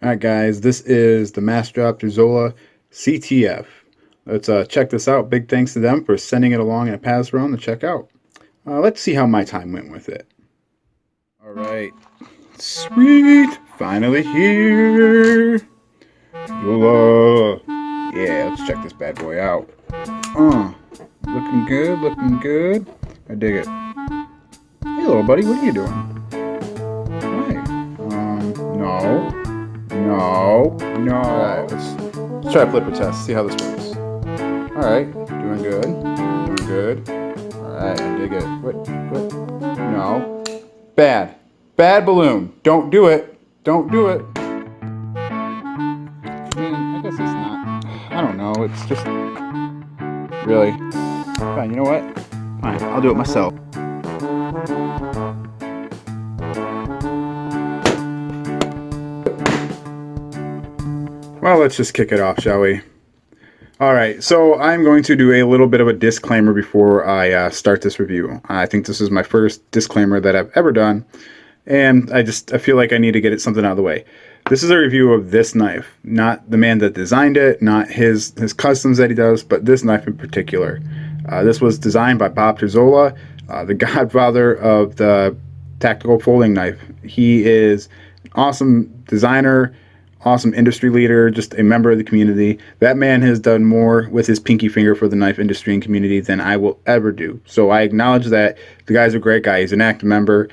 Alright guys, this is the Massdrop Terzuola CTF. Let's check this out. Big thanks to them for sending it along in a pass run to check out. Let's see how my time went with it. Alright, sweet, finally here. Terzuola. Yeah, let's check this bad boy out. Looking good, looking good. I dig it. Hey little buddy, what are you doing? Hi. No. Alright, let's try a flipper test, see how this works. Alright, doing good. Alright, I dig it. What? No. Bad balloon. Don't do it. I guess it's not. I don't know, it's just... Really? Fine, you know what? Fine, I'll do it myself. Well, let's just kick it off, shall we? Alright, so I'm going to do a little bit of a disclaimer before I start this review. I think this is my first disclaimer that I've ever done, and I feel like I need to get something out of the way. This is a review of this knife, not the man that designed it, not his customs that he does, but this knife in particular. This was designed by Bob Terzuola, the godfather of the tactical folding knife. He is an awesome designer, awesome industry leader, just a member of the community. That man has done more with his pinky finger for the knife industry and community than I will ever do. So I acknowledge that. The guy's a great guy. He's an active member.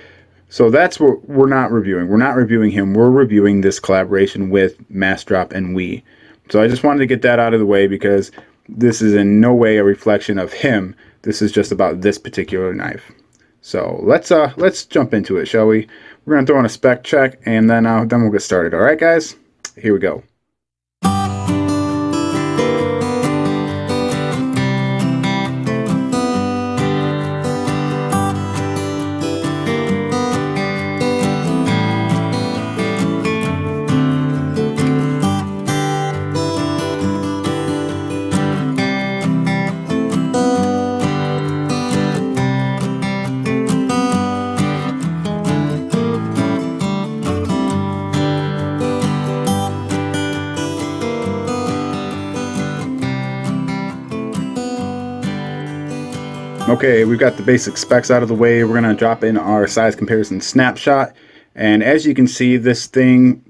So that's what we're not reviewing. We're not reviewing him. We're reviewing this collaboration with Massdrop and we. So I just wanted to get that out of the way because this is in no way a reflection of him. This is just about this particular knife. So let's jump into it, shall we? We're gonna throw in a spec check and then we'll get started. All right, guys. Here we go. Okay, we've got the basic specs out of the way. We're going to drop in our size comparison snapshot. And as you can see, this thing,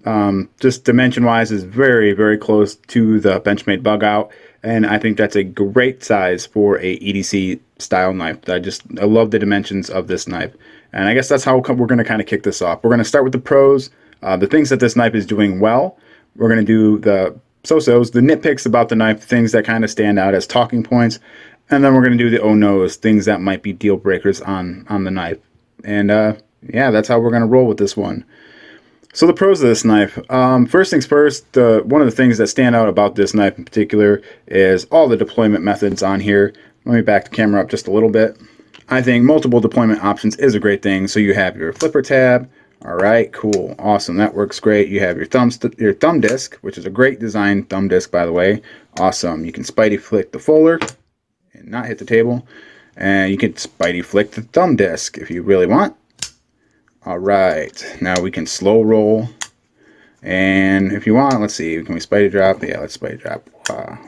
just dimension-wise, is very, very close to the Benchmade bug out. And I think that's a great size for a EDC style knife. I love the dimensions of this knife. And I guess that's how we're going to kind of kick this off. We're going to start with the pros, the things that this knife is doing well. We're going to do the so-sos, the nitpicks about the knife, things that kind of stand out as talking points. And then we're going to do the oh no's, things that might be deal breakers on the knife. And yeah, that's how we're going to roll with this one. So the pros of this knife. First things first, one of the things that stand out about this knife in particular is all the deployment methods on here. Let me back the camera up just a little bit. I think multiple deployment options is a great thing. So you have your flipper tab. All right, cool, awesome, that works great. You have your thumb disc, which is a great design thumb disc, by the way. Awesome. You can spidey flick the fuller and not hit the table, and you can spidey flick the thumb disc if you really want. All right, now we can slow roll, and if you want, let's see, can we spidey drop? Yeah, let's spidey drop.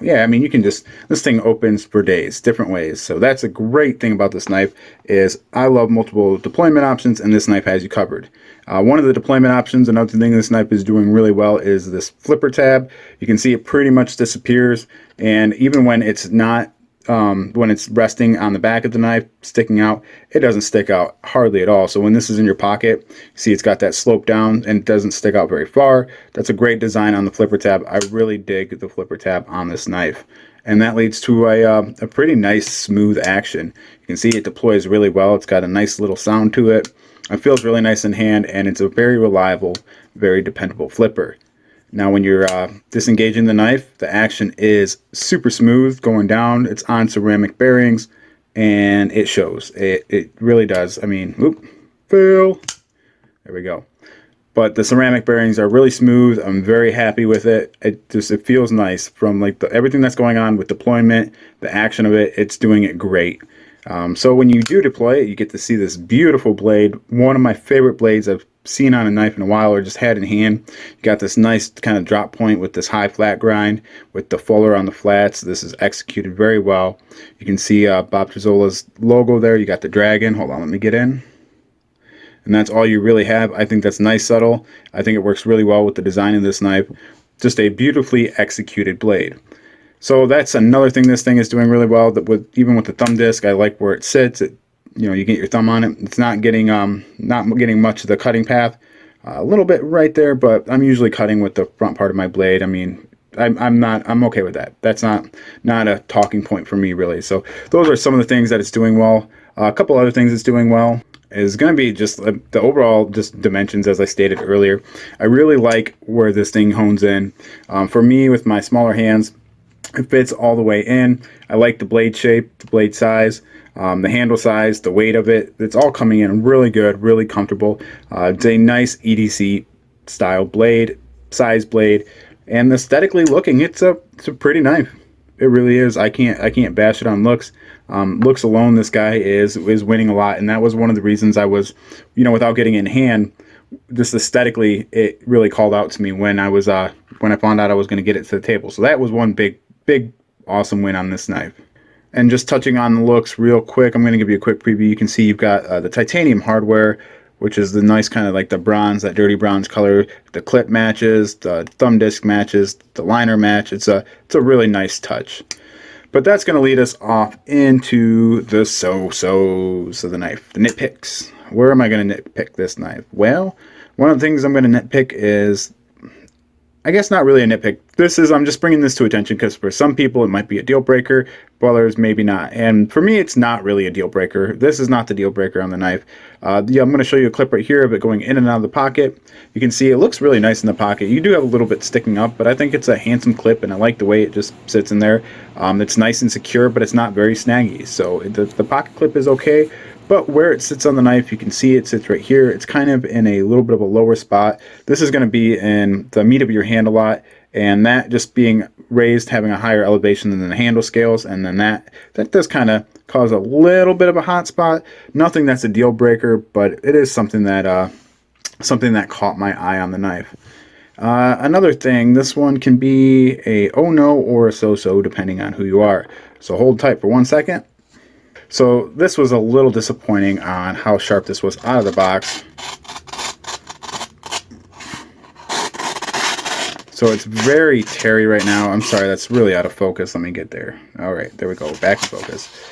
Yeah, I mean, you can just, this thing opens for days, different ways. So that's a great thing about this knife is I love multiple deployment options, and this knife has you covered. One of the deployment options, another thing this knife is doing really well is this flipper tab. You can see it pretty much disappears, and even when it's not when it's resting on the back of the knife, sticking out, it doesn't stick out hardly at all. So when this is in your pocket, you see it's got that slope down and it doesn't stick out very far. That's a great design on the flipper tab. I really dig the flipper tab on this knife. And that leads to a pretty nice smooth action. You can see it deploys really well. It's got a nice little sound to it. It feels really nice in hand, and it's a very reliable, very dependable flipper. Now when you're disengaging the knife, the action is super smooth going down. It's on ceramic bearings, and it shows. It really does. I mean, fail. There we go. But the ceramic bearings are really smooth. I'm very happy with it. It feels nice from like everything that's going on with deployment, the action of it. It's doing it great. So when you do deploy it, you get to see this beautiful blade. One of my favorite blades I've seen on a knife in a while or just had in hand. You got this nice kind of drop point with this high flat grind with the fuller on the flats. This is executed very well. You can see Bob Terzuola's logo there. You got the dragon. Hold on, let me get in. And that's all you really have. I think that's nice, subtle. I think it works really well with the design of this knife. Just a beautifully executed blade. So that's another thing this thing is doing really well. That even with the thumb disc, I like where it sits. You get your thumb on it. It's not getting much of the cutting path. A little bit right there, but I'm usually cutting with the front part of my blade. I mean, I'm okay with that. That's not a talking point for me really. So those are some of the things that it's doing well. A couple other things it's doing well is going to be just the overall just dimensions, as I stated earlier. I really like where this thing hones in. For me, with my smaller hands, it fits all the way in. I like the blade shape, the blade size, the handle size, the weight of it. It's all coming in really good, really comfortable. It's a nice EDC style blade, size blade, and aesthetically looking, it's a pretty knife. It really is. I can't bash it on looks. Looks alone, this guy is winning a lot, and that was one of the reasons I was, without getting in hand, just aesthetically, it really called out to me when I found out I was going to get it to the table. So that was one big awesome win on this knife. And just touching on the looks real quick, I'm going to give you a quick preview. You can see you've got the titanium hardware, which is the nice kind of like the bronze, that dirty bronze color. The clip matches, the thumb disc matches, the liner match. It's a really nice touch. But that's going to lead us off into the so-sos of the knife, the nitpicks. Where am I going to nitpick this knife? Well, one of the things I'm going to nitpick is, I guess not really a nitpick. I'm just bringing this to attention because for some people it might be a deal breaker, for others maybe not. And for me, it's not really a deal breaker. This is not the deal breaker on the knife. I'm going to show you a clip right here of it going in and out of the pocket. You can see it looks really nice in the pocket. You do have a little bit sticking up, but I think it's a handsome clip, and I like the way it just sits in there. It's nice and secure, but it's not very snaggy. So the pocket clip is okay. But where it sits on the knife, you can see it sits right here. It's kind of in a little bit of a lower spot. This is going to be in the meat of your hand a lot, and that just being raised, having a higher elevation than the handle scales, and then that does kind of cause a little bit of a hot spot. Nothing that's a deal breaker, but it is something that caught my eye on the knife. Another thing, this one can be a oh no or a so-so depending on who you are. So hold tight for 1 second. So this was a little disappointing on how sharp this was out of the box. So it's very terry right now. I'm sorry, that's really out of focus. Let me get there. All right, there we go, back in focus.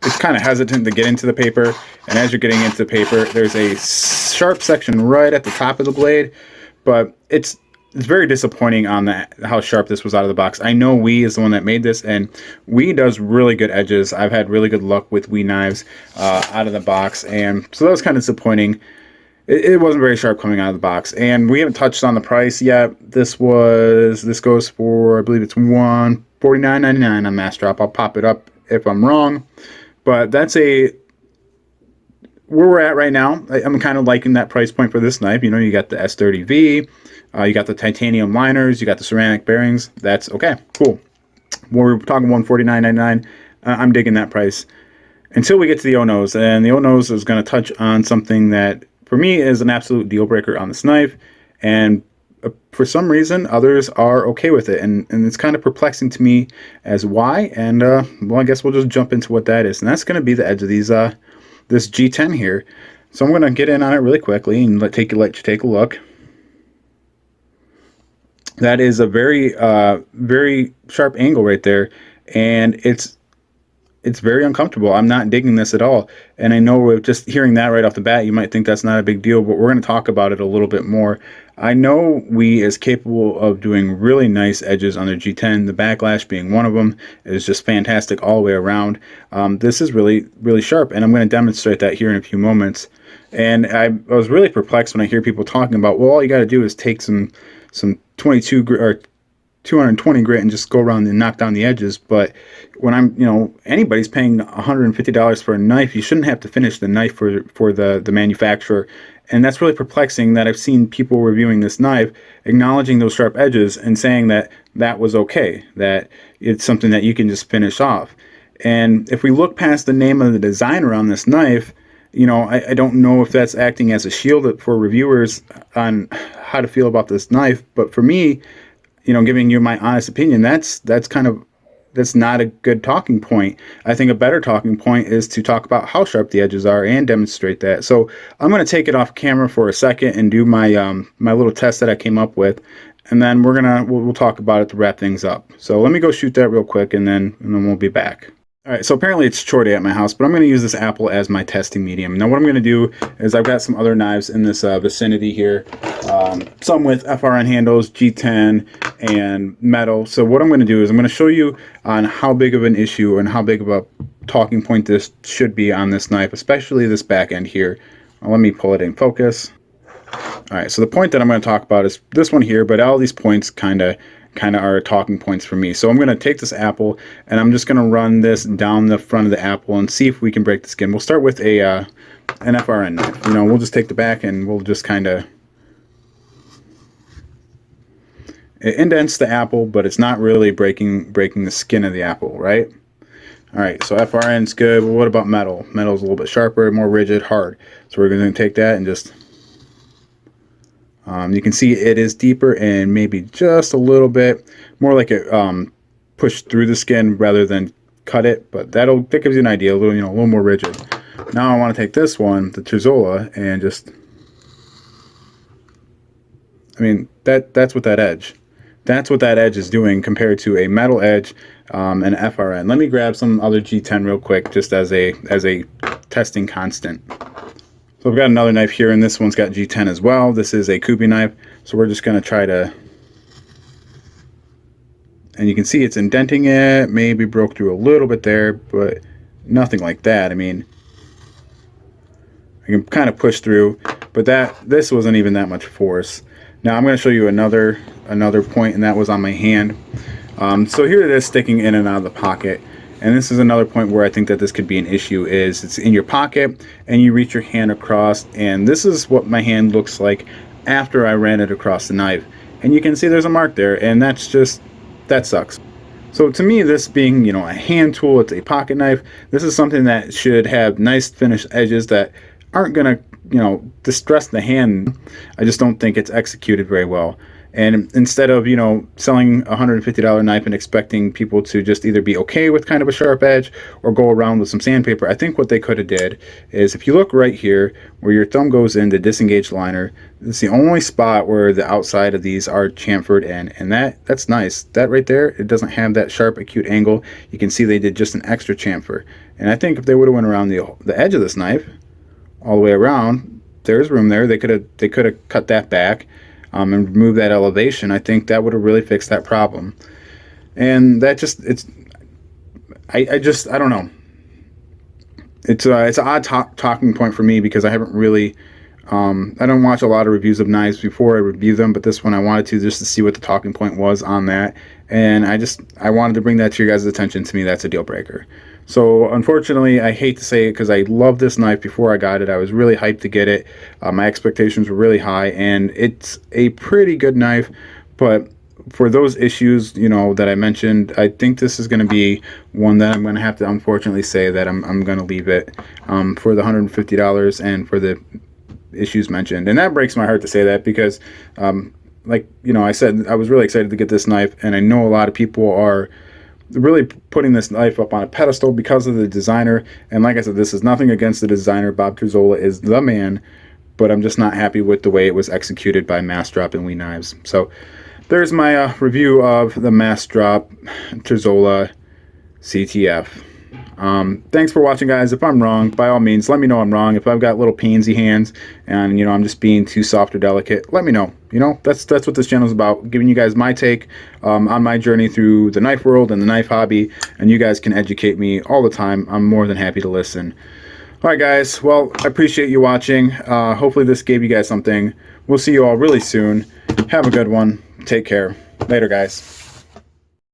It's kind of hesitant to get into the paper, and as you're getting into the paper, there's a sharp section right at the top of the blade, but it's very disappointing on how sharp this was out of the box. I know WE is the one that made this, and WE does really good edges. I've had really good luck with WE knives out of the box, and so that was kind of disappointing. It wasn't very sharp coming out of the box, and we haven't touched on the price yet. This goes for, I believe it's $149.99 on Massdrop. I'll pop it up if I'm wrong, but that's where we're at right now. I'm kind of liking that price point for this knife. You got the S30V, you got the titanium liners, you got the ceramic bearings. That's okay, cool. We're talking $149.99. I'm digging that price. Until we get to the O-nose, and the O-nose is going to touch on something that for me is an absolute deal breaker on this knife, and for some reason others are okay with it, and it's kind of perplexing to me as why. And well, I guess we'll just jump into what that is, and that's going to be the edge of these this G10 here. So I'm going to get in on it really quickly and let you take a look. That is a very very sharp angle right there, and it's very uncomfortable. I'm not digging this at all. And I know with just hearing that right off the bat, you might think that's not a big deal, but we're going to talk about it a little bit more. I know WE is capable of doing really nice edges on their G10. The backlash being one of them is just fantastic all the way around. This is really, really sharp, and I'm going to demonstrate that here in a few moments. And I was really perplexed when I hear people talking about, well, all you got to do is take some 22 or 220 grit and just go around and knock down the edges. But when anybody's paying $150 for a knife, you shouldn't have to finish the knife for the manufacturer. And that's really perplexing that I've seen people reviewing this knife acknowledging those sharp edges and saying that was okay, that it's something that you can just finish off. And if we look past the name of the designer on this knife, you know, I don't know if that's acting as a shield for reviewers on how to feel about this knife, but for me, you know, giving you my honest opinion, that's not a good talking point. I think a better talking point is to talk about how sharp the edges are and demonstrate that. So I'm going to take it off camera for a second and do my my little test that I came up with, and then we'll talk about it to wrap things up. So let me go shoot that real quick, and then we'll be back. All right, so apparently it's chore day at my house, but I'm going to use this apple as my testing medium. Now what I'm going to do is I've got some other knives in this vicinity here, some with FRN handles, G10, and metal. So what I'm going to do is I'm going to show you on how big of an issue and how big of a talking point this should be on this knife, especially this back end here. Let me pull it in focus. All right, so the point that I'm going to talk about is this one here, but all these points kind of are talking points for me. So I'm going to take this apple and I'm just going to run this down the front of the apple and see if we can break the skin. We'll start with a an FRN knife. You know, we'll just take the back and we'll just kind of, it indents the apple, but it's not really breaking the skin of the apple, right? All right, so FRN's good, but what about metal? Metal's a little bit sharper, more rigid, hard. So we're going to take that and just, you can see it is deeper and maybe just a little bit more like it pushed through the skin rather than cut it, but that gives you an idea, a little more rigid. Now I want to take this one, the Terzuola, and just, I mean, that's what that edge. That's what that edge is doing compared to a metal edge and FRN. Let me grab some other G10 real quick, just as a testing constant. So I've got another knife here, and this one's got G10 as well. This is a Kupi knife, so we're just going to try to, and you can see it's indenting it, maybe broke through a little bit there, but nothing like that. I mean, I can kind of push through, but this wasn't even that much force. Now I'm going to show you another point, and that was on my hand. So here it is sticking in and out of the pocket. And this is another point where I think that this could be an issue, is it's in your pocket and you reach your hand across, and this is what my hand looks like after I ran it across the knife. And you can see there's a mark there, and that sucks. So to me, this being, you know, a hand tool, it's a pocket knife, this is something that should have nice finished edges that aren't going to, you know, distress the hand. I just don't think it's executed very well. And instead of, you know, selling a $150 knife and expecting people to just either be okay with kind of a sharp edge or go around with some sandpaper, I think what they could have did is, if you look right here where your thumb goes in the disengaged liner, it's the only spot where the outside of these are chamfered in, and that's nice. That right there, it doesn't have that sharp acute angle. You can see they did just an extra chamfer. And I think if they would have went around the edge of this knife all the way around, there's room there. They could have cut that back and remove that elevation. I think that would have really fixed that problem. And that just, I don't know. It's an odd talking point for me, because I haven't really, I don't watch a lot of reviews of knives before I review them, but this one I wanted to, just to see what the talking point was on that. And I wanted to bring that to your guys' attention. To me, that's a deal breaker. So unfortunately, I hate to say it, because I loved this knife before I got it. I was really hyped to get it. My expectations were really high, and it's a pretty good knife. But for those issues, you know, that I mentioned, I think this is going to be one that I'm going to have to unfortunately say that I'm going to leave it for the $150 and for the issues mentioned. And that breaks my heart to say that, because like, you know, I said, I was really excited to get this knife, and I know a lot of people are really putting this knife up on a pedestal because of the designer. And like I said, this is nothing against the designer. Bob Terzuola is the man, but I'm just not happy with the way it was executed by Massdrop and We Knives. So there's my review of the Massdrop Terzuola CTF. Thanks for watching, guys. If I'm wrong, by all means, let me know I'm wrong. If I've got little pansy hands and, you know, I'm just being too soft or delicate, let me know. You know, that's what this channel is about, giving you guys my take on my journey through the knife world and the knife hobby, and you guys can educate me all the time. I'm more than happy to listen. All right, guys. Well, I appreciate you watching. Hopefully this gave you guys something. We'll see you all really soon. Have a good one. Take care. Later, guys.